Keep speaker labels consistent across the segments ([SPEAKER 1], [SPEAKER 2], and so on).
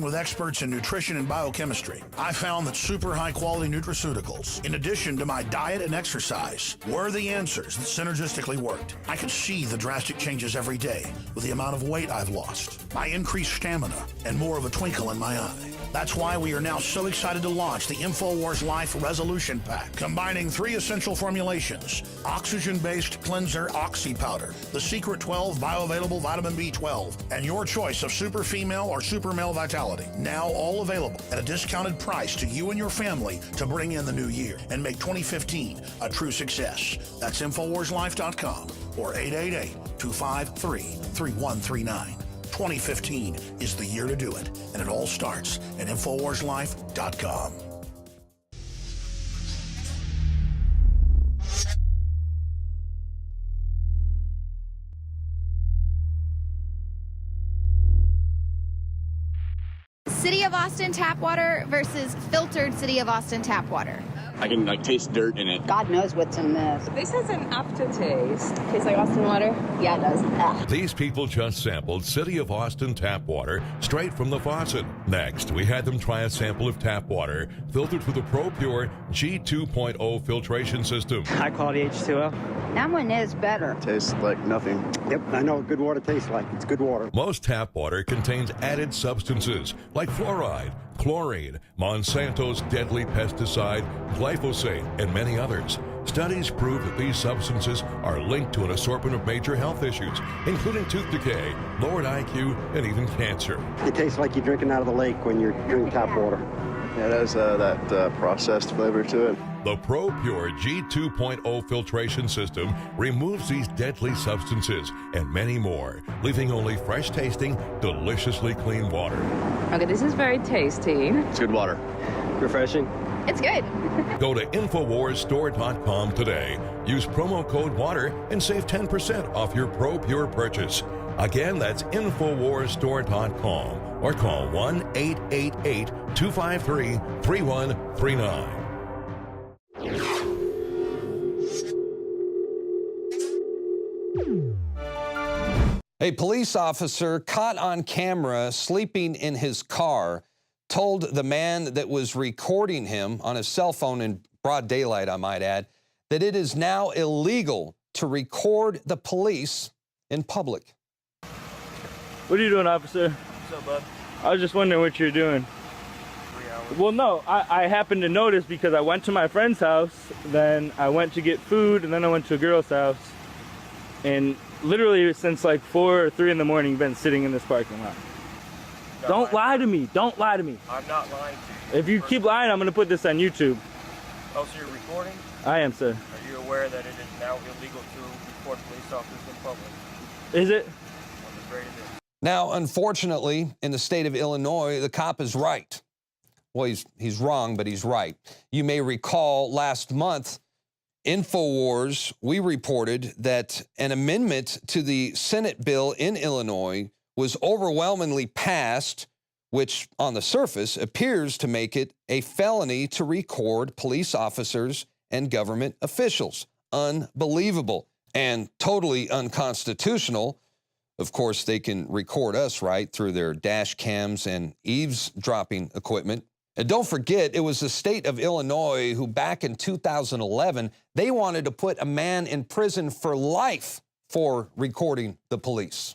[SPEAKER 1] With experts in nutrition and biochemistry, I found that super high-quality nutraceuticals, in addition to my diet and exercise, were the answers that synergistically worked. I could see the drastic changes every day with the amount of weight I've lost, my increased stamina, and more of a twinkle in my eye. That's why we are now so excited to launch the INFOWARS Life Resolution Pack, combining 3 essential formulations: oxygen-based cleanser Oxy Powder, the Secret 12 bioavailable vitamin B12, and your choice of super female or super male vitality. Now all available at a discounted price to you and your family to bring in the new year and make 2015 a true success. That's InfoWarsLife.com or 888-253-3139. 2015 is the year to do it, and it all starts at InfoWarsLife.com.
[SPEAKER 2] City of Austin tap water versus filtered City of Austin tap water.
[SPEAKER 3] I can taste dirt in it.
[SPEAKER 4] God knows what's in this.
[SPEAKER 5] This has an aftertaste.
[SPEAKER 4] Tastes like Austin water? Yeah, it does. Ugh.
[SPEAKER 6] These people just sampled City of Austin tap water straight from the faucet. Next, we had them try a sample of tap water filtered through the ProPure G2.0 filtration system.
[SPEAKER 7] High quality H2O.
[SPEAKER 4] That one is better.
[SPEAKER 3] Tastes like nothing.
[SPEAKER 7] Yep, I know what good water tastes like. It's good water.
[SPEAKER 6] Most tap water contains added substances like fluoride, chlorine, Monsanto's deadly pesticide, glyphosate, and many others. Studies prove that these substances are linked to an assortment of major health issues, including tooth decay, lowered IQ, and even cancer.
[SPEAKER 7] It tastes like you're drinking out of the lake when you're drinking tap water.
[SPEAKER 3] Yeah, it has that processed flavor to it.
[SPEAKER 6] The ProPure G2.0 filtration system removes these deadly substances and many more, leaving only fresh-tasting, deliciously clean water.
[SPEAKER 5] Okay, this is very tasty.
[SPEAKER 3] It's good water.
[SPEAKER 7] Refreshing.
[SPEAKER 2] It's good.
[SPEAKER 6] Go to InfoWarsStore.com today. Use promo code WATER and save 10% off your ProPure purchase. Again, that's InfoWarsStore.com or call 1-888-253-3139.
[SPEAKER 8] A police officer caught on camera sleeping in his car told the man that was recording him on his cell phone in broad daylight, I might add, that it is now illegal to record the police in public.
[SPEAKER 9] What are you doing, officer?
[SPEAKER 10] What's up, bud?
[SPEAKER 9] I was just wondering what you're doing.
[SPEAKER 10] 3 hours.
[SPEAKER 9] Well, no, I happened to notice because I went to my friend's house, then I went to get food, and then I went to a girl's house. And literally since like 4 or 3 in the morning, you've been sitting in this parking lot. Don't lie to me. Don't lie to me.
[SPEAKER 10] I'm not lying to you.
[SPEAKER 9] If you keep lying, I'm going to put this on YouTube.
[SPEAKER 10] Oh, so you're recording?
[SPEAKER 9] I am, sir.
[SPEAKER 10] Are you aware that it is now illegal to record police officers in public?
[SPEAKER 9] Is it?
[SPEAKER 10] I'm afraid it is.
[SPEAKER 8] Now, unfortunately, in the state of Illinois, the cop is right. Well, he's wrong, but he's right. You may recall last month, INFOWARS, we reported that an amendment to the Senate bill in Illinois was overwhelmingly passed, which on the surface appears to make it a felony to record police officers and government officials. Unbelievable and totally unconstitutional. Of course, they can record us, right, through their dash cams and eavesdropping equipment. And don't forget, it was the state of Illinois who back in 2011, they wanted to put a man in prison for life for recording the police.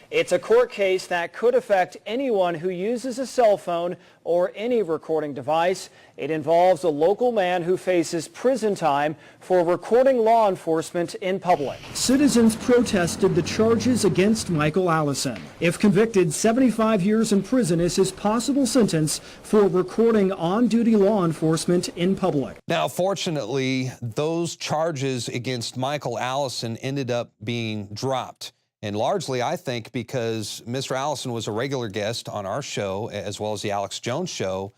[SPEAKER 11] It's a court case that could affect anyone who uses a cell phone or any recording device. It involves a local man who faces prison time for recording law enforcement in public.
[SPEAKER 12] Citizens protested the charges against Michael Allison. If convicted, 75 years in prison is his possible sentence for recording on-duty law enforcement in public.
[SPEAKER 8] Now, fortunately, those charges against Michael Allison ended up being dropped. And largely, I think, because Mr. Allison was a regular guest on our show, as well as the Alex Jones show,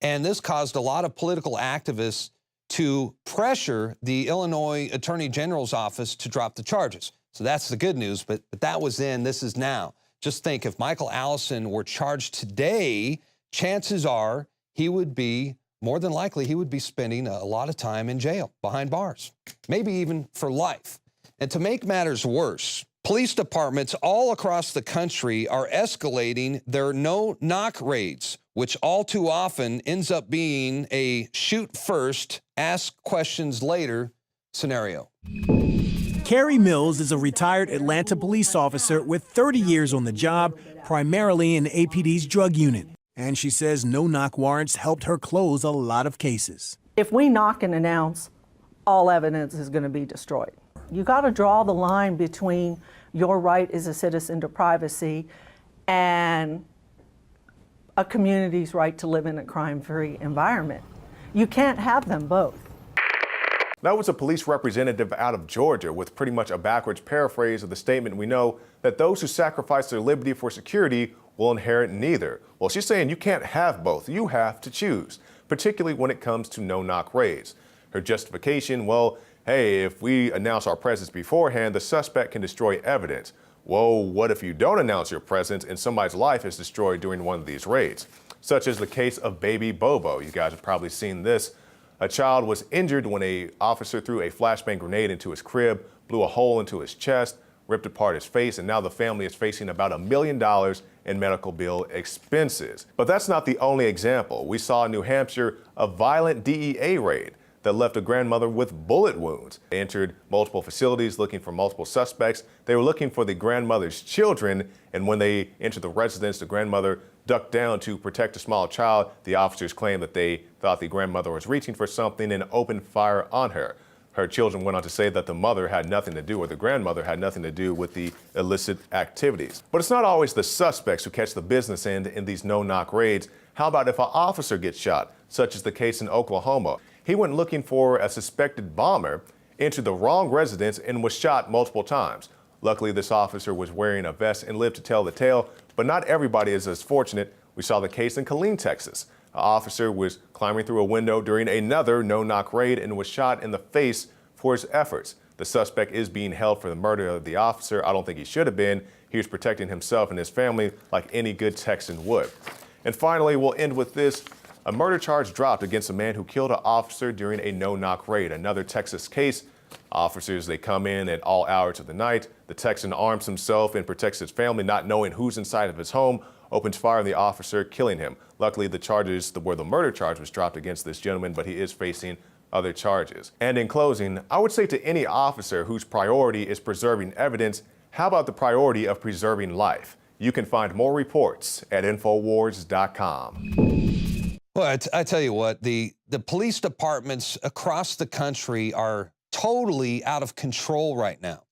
[SPEAKER 8] and this caused a lot of political activists to pressure the Illinois Attorney General's office to drop the charges. So that's the good news, but that was then, this is now. Just think, if Michael Allison were charged today, chances are he would be, more than likely, he would be spending a lot of time in jail, behind bars, maybe even for life. And to make matters worse, Police departments all across the country are escalating their no-knock raids, which all too often ends up being a shoot first, ask questions later scenario.
[SPEAKER 13] Carrie Mills is a retired Atlanta police officer with 30 years on the job, primarily in APD's drug unit. And she says no-knock warrants helped her close a lot of cases.
[SPEAKER 14] If we knock and announce, all evidence is going to be destroyed. You got to draw the line between your right as a citizen to privacy and a community's right to live in a crime-free environment. You can't have them both.
[SPEAKER 15] That was a police representative out of Georgia with pretty much a backwards paraphrase of the statement we know that those who sacrifice their liberty for security will inherit neither. Well, she's saying you can't have both. You have to choose, particularly when it comes to no-knock raids. Her justification, well, hey, if we announce our presence beforehand, the suspect can destroy evidence. Whoa, what if you don't announce your presence and somebody's life is destroyed during one of these raids? Such as the case of baby Bobo. You guys have probably seen this. A child was injured when an officer threw a flashbang grenade into his crib, blew a hole into his chest, ripped apart his face, and now the family is facing about $1 million in medical bill expenses. But that's not the only example. We saw in New Hampshire a violent DEA raid that left a grandmother with bullet wounds. They entered multiple facilities looking for multiple suspects. They were looking for the grandmother's children, and when they entered the residence, the grandmother ducked down to protect a small child. The officers claimed that they thought the grandmother was reaching for something and opened fire on her. Her children went on to say that the mother had nothing to do, or the grandmother had nothing to do with the illicit activities. But it's not always the suspects who catch the business end in these no-knock raids. How about if an officer gets shot, such as the case in Oklahoma? He went looking for a suspected bomber, entered the wrong residence, and was shot multiple times. Luckily, this officer was wearing a vest and lived to tell the tale, but not everybody is as fortunate. We saw the case in Killeen, Texas. An officer was climbing through a window during another no-knock raid and was shot in the face for his efforts. The suspect is being held for the murder of the officer. I don't think he should have been. He was protecting himself and his family like any good Texan would. And finally, we'll end with this. A murder charge dropped against a man who killed an officer during a no-knock raid. Another Texas case. Officers, they come in at all hours of the night. The Texan arms himself and protects his family, not knowing who's inside of his home, opens fire on the officer, killing him. Luckily, the murder charge was dropped against this gentleman, but he is facing other charges. And in closing, I would say to any officer whose priority is preserving evidence, how about the priority of preserving life? You can find more reports at INFOWARS.com.
[SPEAKER 8] Well, I tell you what, the police departments across the country are totally out of control right now.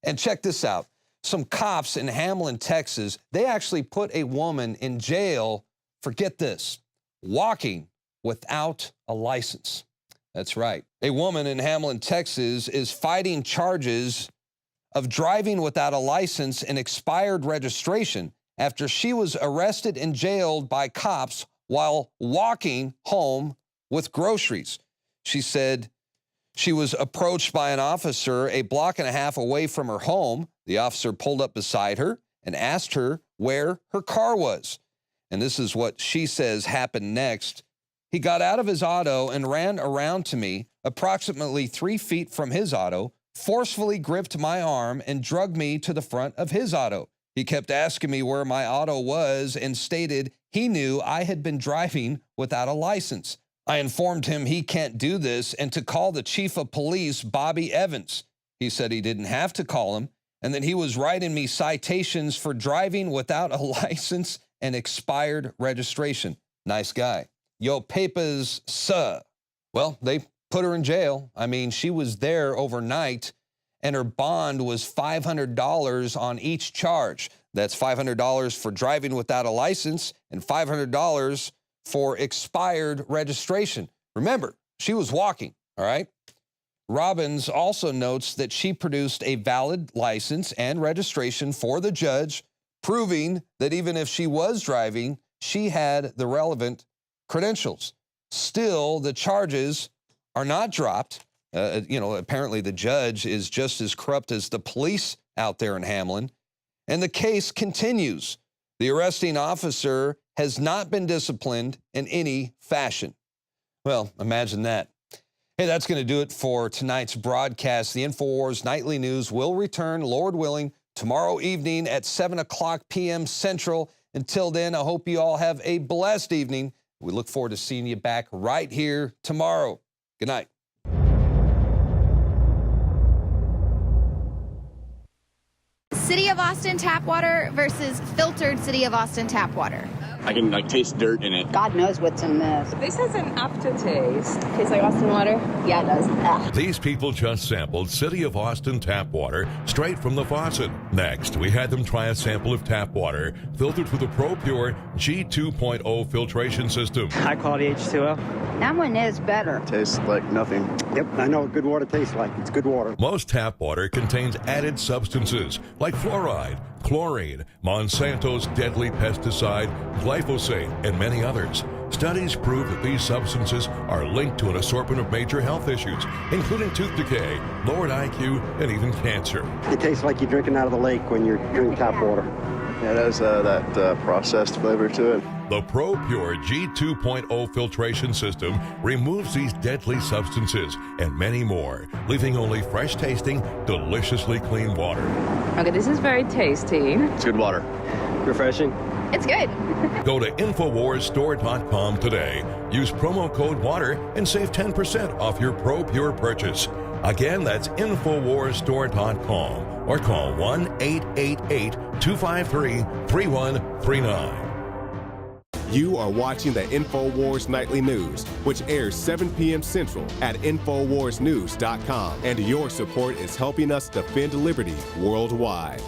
[SPEAKER 8] And check this out. Some cops in Hamlin, Texas, they actually put a woman in jail for, get this, walking without a license. That's right. A woman in Hamlin, Texas is fighting charges of driving without a license and expired registration after she was arrested and jailed by cops while walking home with groceries. She said she was approached by an officer a block and a half away from her home. The officer pulled up beside her and asked her where her car was. And this is what she says happened next. He got out of his auto and ran around to me, approximately 3 feet from his auto, forcefully gripped my arm and dragged me to the front of his auto. He kept asking me where my auto was and stated he knew I had been driving without a license. I informed him he can't do this and to call the chief of police, Bobby Evans. He said he didn't have to call him and that he was writing me citations for driving without a license and expired registration. Nice guy. Yo papers, sir. Well, they put her in jail. I mean, she was there overnight and her bond was $500 on each charge. That's $500 for driving without a license and $500 for expired registration. Remember, she was walking, all right? Robbins also notes that she produced a valid license and registration for the judge, proving that even if she was driving, she had the relevant credentials. Still, the charges are not dropped. Apparently the judge is just as corrupt as the police out there in Hamlin. And the case continues. The arresting officer has not been disciplined in any fashion. Well, imagine that. Hey, that's going to do it for tonight's broadcast. The INFOWARS Nightly News will return, Lord willing, tomorrow evening at 7 o'clock p.m. Central. Until then, I hope you all have a blessed evening. We look forward to seeing you back right here tomorrow. Good night.
[SPEAKER 2] City of Austin tap water versus filtered City of Austin tap water.
[SPEAKER 16] I can taste dirt in it.
[SPEAKER 4] God knows what's in this.
[SPEAKER 5] This has an aftertaste.
[SPEAKER 4] Tastes like Austin water? Yeah, it does. Ugh.
[SPEAKER 6] These people just sampled City of Austin tap water straight from the faucet. Next, we had them try a sample of tap water filtered through the ProPure G2.0 filtration system.
[SPEAKER 7] High quality H2O.
[SPEAKER 4] That one is better.
[SPEAKER 3] Tastes like nothing.
[SPEAKER 7] Yep, I know what good water tastes like. It's good water.
[SPEAKER 6] Most tap water contains added substances like fluoride, chlorine, Monsanto's deadly pesticide, glyphosate, and many others. Studies prove that these substances are linked to an assortment of major health issues, including tooth decay, lowered IQ, and even cancer.
[SPEAKER 7] It tastes like you're drinking out of the lake when you're drinking tap water.
[SPEAKER 3] Yeah, it has that processed flavor to it.
[SPEAKER 6] The ProPure G2.0 filtration system removes these deadly substances and many more, leaving only fresh-tasting, deliciously clean water.
[SPEAKER 5] Okay, this is very tasty.
[SPEAKER 3] It's good water.
[SPEAKER 7] Refreshing.
[SPEAKER 2] It's good.
[SPEAKER 6] Go to InfoWarsStore.com today. Use promo code WATER and save 10% off your ProPure purchase. Again, that's InfoWarsStore.com or call 1-888-253-3139.
[SPEAKER 17] You are watching the INFOWARS Nightly News, which airs 7 p.m. Central at InfoWarsNews.com. And your support is helping us defend liberty worldwide.